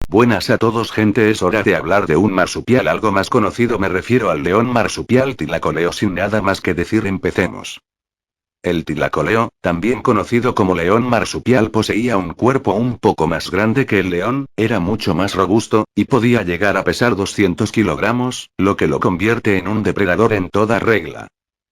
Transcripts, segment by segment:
Buenas a todos gente, es hora de hablar de un marsupial algo más conocido, me refiero al león marsupial Thylacoleo. Sin nada más que decir, empecemos. El Thylacoleo, también conocido como león marsupial, poseía un cuerpo un poco más grande que el león, era mucho más robusto, y podía llegar a pesar 200 kilogramos, lo que lo convierte en un depredador en toda regla.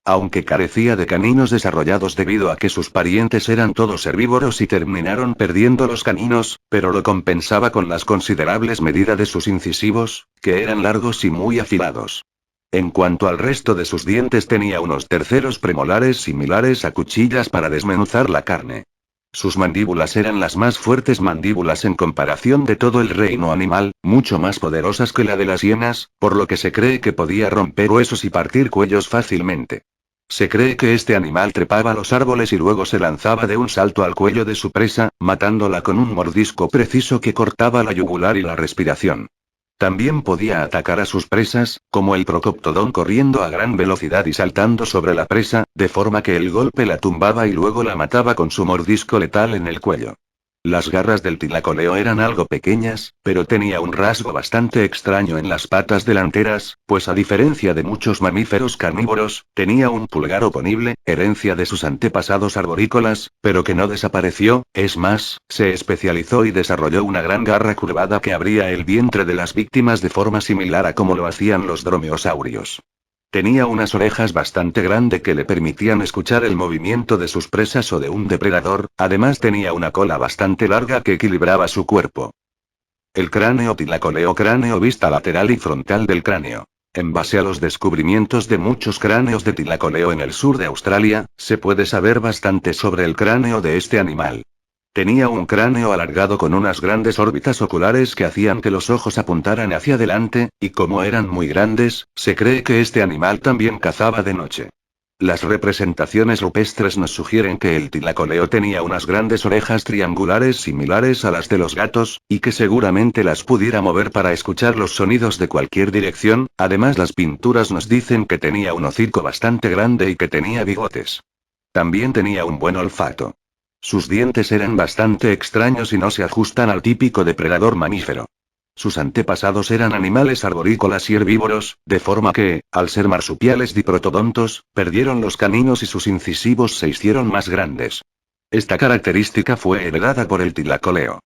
Aunque carecía de caninos desarrollados debido a que sus parientes eran todos herbívoros y terminaron perdiendo los caninos, pero lo compensaba con las considerables medidas de sus incisivos, que eran largos y muy afilados. En cuanto al resto de sus dientes, tenía unos terceros premolares similares a cuchillas para desmenuzar la carne. Sus mandíbulas eran las más fuertes mandíbulas en comparación de todo el reino animal, mucho más poderosas que la de las hienas, por lo que se cree que podía romper huesos y partir cuellos fácilmente. Se cree que este animal trepaba los árboles y luego se lanzaba de un salto al cuello de su presa, matándola con un mordisco preciso que cortaba la yugular y la respiración. También podía atacar a sus presas, como el Procoptodon, corriendo a gran velocidad y saltando sobre la presa, de forma que el golpe la tumbaba y luego la mataba con su mordisco letal en el cuello. Las garras del Thylacoleo eran algo pequeñas, pero tenía un rasgo bastante extraño en las patas delanteras, pues a diferencia de muchos mamíferos carnívoros, tenía un pulgar oponible, herencia de sus antepasados arborícolas, pero que no desapareció. Es más, se especializó y desarrolló una gran garra curvada que abría el vientre de las víctimas de forma similar a como lo hacían los dromeosaurios. Tenía unas orejas bastante grandes que le permitían escuchar el movimiento de sus presas o de un depredador, además tenía una cola bastante larga que equilibraba su cuerpo. El cráneo Thylacoleo, cráneo, vista lateral y frontal del cráneo. En base a los descubrimientos de muchos cráneos de Thylacoleo en el sur de Australia, se puede saber bastante sobre el cráneo de este animal. Tenía un cráneo alargado con unas grandes órbitas oculares que hacían que los ojos apuntaran hacia adelante, y como eran muy grandes, se cree que este animal también cazaba de noche. Las representaciones rupestres nos sugieren que el Thylacoleo tenía unas grandes orejas triangulares similares a las de los gatos, y que seguramente las pudiera mover para escuchar los sonidos de cualquier dirección. Además, las pinturas nos dicen que tenía un hocico bastante grande y que tenía bigotes. También tenía un buen olfato. Sus dientes eran bastante extraños y no se ajustan al típico depredador mamífero. Sus antepasados eran animales arborícolas y herbívoros, de forma que, al ser marsupiales diprotodontos, perdieron los caninos y sus incisivos se hicieron más grandes. Esta característica fue heredada por el Thylacoleo.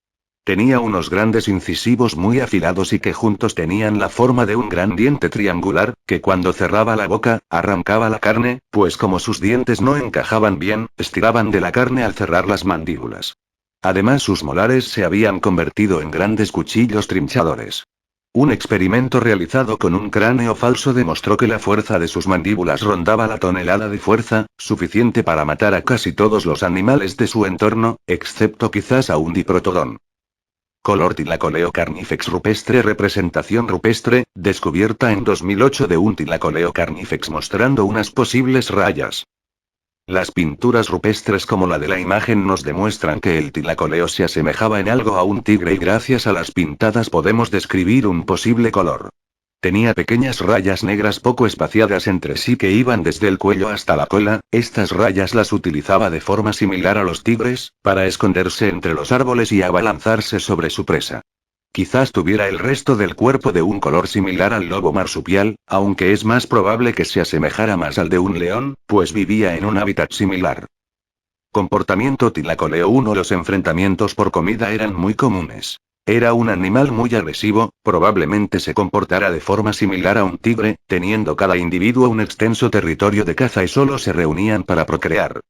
Tenía unos grandes incisivos muy afilados y que juntos tenían la forma de un gran diente triangular, que cuando cerraba la boca, arrancaba la carne, pues como sus dientes no encajaban bien, estiraban de la carne al cerrar las mandíbulas. Además, sus molares se habían convertido en grandes cuchillos trinchadores. Un experimento realizado con un cráneo falso demostró que la fuerza de sus mandíbulas rondaba la tonelada de fuerza, suficiente para matar a casi todos los animales de su entorno, excepto quizás a un diprotodón. Color Thylacoleo carnifex rupestre, representación rupestre, descubierta en 2008 de un Thylacoleo carnifex mostrando unas posibles rayas. Las pinturas rupestres como la de la imagen nos demuestran que el Thylacoleo se asemejaba en algo a un tigre y gracias a las pintadas podemos describir un posible color. Tenía pequeñas rayas negras poco espaciadas entre sí que iban desde el cuello hasta la cola. Estas rayas las utilizaba de forma similar a los tigres, para esconderse entre los árboles y abalanzarse sobre su presa. Quizás tuviera el resto del cuerpo de un color similar al lobo marsupial, aunque es más probable que se asemejara más al de un león, pues vivía en un hábitat similar. Comportamiento Thylacoleo 1. Los enfrentamientos por comida eran muy comunes. Era un animal muy agresivo, probablemente se comportara de forma similar a un tigre, teniendo cada individuo un extenso territorio de caza y solo se reunían para procrear.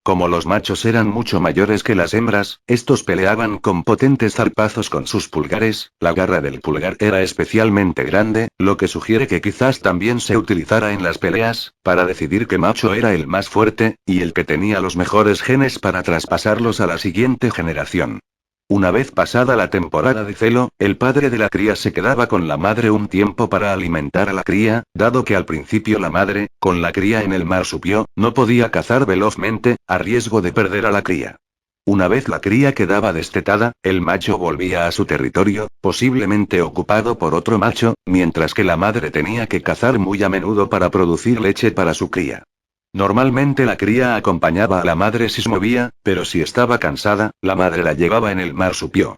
Como los machos eran mucho mayores que las hembras, estos peleaban con potentes zarpazos con sus pulgares. La garra del pulgar era especialmente grande, lo que sugiere que quizás también se utilizara en las peleas, para decidir qué macho era el más fuerte, y el que tenía los mejores genes para traspasarlos a la siguiente generación. Una vez pasada la temporada de celo, el padre de la cría se quedaba con la madre un tiempo para alimentar a la cría, dado que al principio la madre, con la cría en el marsupio, no podía cazar velozmente, a riesgo de perder a la cría. Una vez la cría quedaba destetada, el macho volvía a su territorio, posiblemente ocupado por otro macho, mientras que la madre tenía que cazar muy a menudo para producir leche para su cría. Normalmente la cría acompañaba a la madre si se movía, pero si estaba cansada, la madre la llevaba en el marsupio.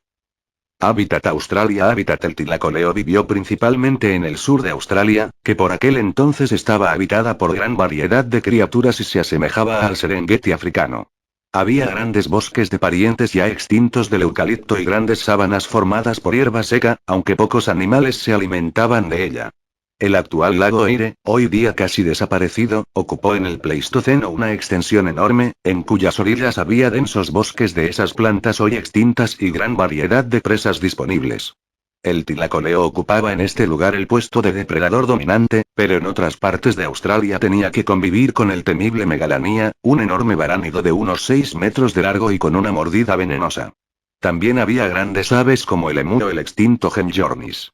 Hábitat Australia. Hábitat. El tilacoleo vivió principalmente en el sur de Australia, que por aquel entonces estaba habitada por gran variedad de criaturas y se asemejaba al Serengeti africano. Había grandes bosques de parientes ya extintos del eucalipto y grandes sabanas formadas por hierba seca, aunque pocos animales se alimentaban de ella. El actual lago Eyre, hoy día casi desaparecido, ocupó en el Pleistoceno una extensión enorme, en cuyas orillas había densos bosques de esas plantas hoy extintas y gran variedad de presas disponibles. El tilacoleo ocupaba en este lugar el puesto de depredador dominante, pero en otras partes de Australia tenía que convivir con el temible megalanía, un enorme baránido de unos 6 metros de largo y con una mordida venenosa. También había grandes aves como el emú o el extinto Hemjornis.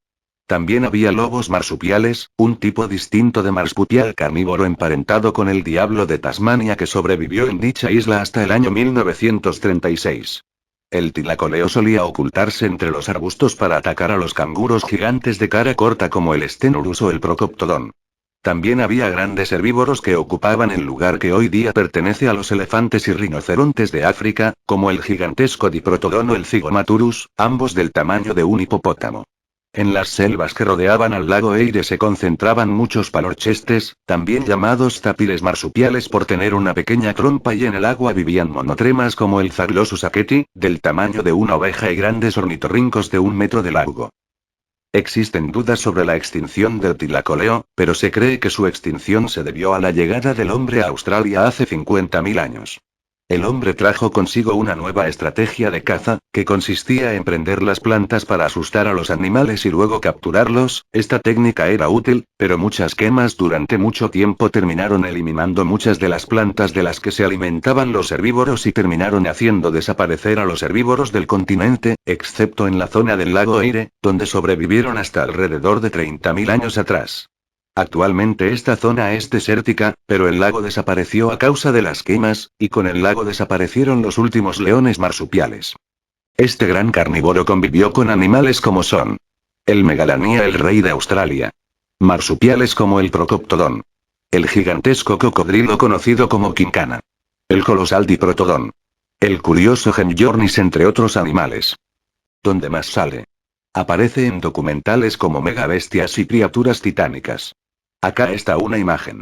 También había lobos marsupiales, un tipo distinto de marsupial carnívoro emparentado con el diablo de Tasmania que sobrevivió en dicha isla hasta el año 1936. El tilacoleo solía ocultarse entre los arbustos para atacar a los canguros gigantes de cara corta como el Stenurus o el Procoptodon. También había grandes herbívoros que ocupaban el lugar que hoy día pertenece a los elefantes y rinocerontes de África, como el gigantesco Diprotodon o el Zygomaturus, ambos del tamaño de un hipopótamo. En las selvas que rodeaban al lago Eyre se concentraban muchos palorchestes, también llamados tapiles marsupiales por tener una pequeña trompa, y en el agua vivían monotremas como el Zaglosus aketi, del tamaño de una oveja, y grandes ornitorrincos de 1 metro de largo. Existen dudas sobre la extinción del tilacoleo, pero se cree que su extinción se debió a la llegada del hombre a Australia hace 50.000 años. El hombre trajo consigo una nueva estrategia de caza, que consistía en prender las plantas para asustar a los animales y luego capturarlos. Esta técnica era útil, pero muchas quemas durante mucho tiempo terminaron eliminando muchas de las plantas de las que se alimentaban los herbívoros y terminaron haciendo desaparecer a los herbívoros del continente, excepto en la zona del lago Eyre, donde sobrevivieron hasta alrededor de 30.000 años atrás. Actualmente esta zona es desértica, pero el lago desapareció a causa de las quemas, y con el lago desaparecieron los últimos leones marsupiales. Este gran carnívoro convivió con animales como son el megalanía, el rey de Australia, marsupiales como el Procoptodon, el gigantesco cocodrilo conocido como quincana, el colosal Diprotodon, el curioso Hemjornis, entre otros animales. ¿Dónde más sale? Aparece en documentales como megabestias y criaturas titánicas. Acá está una imagen.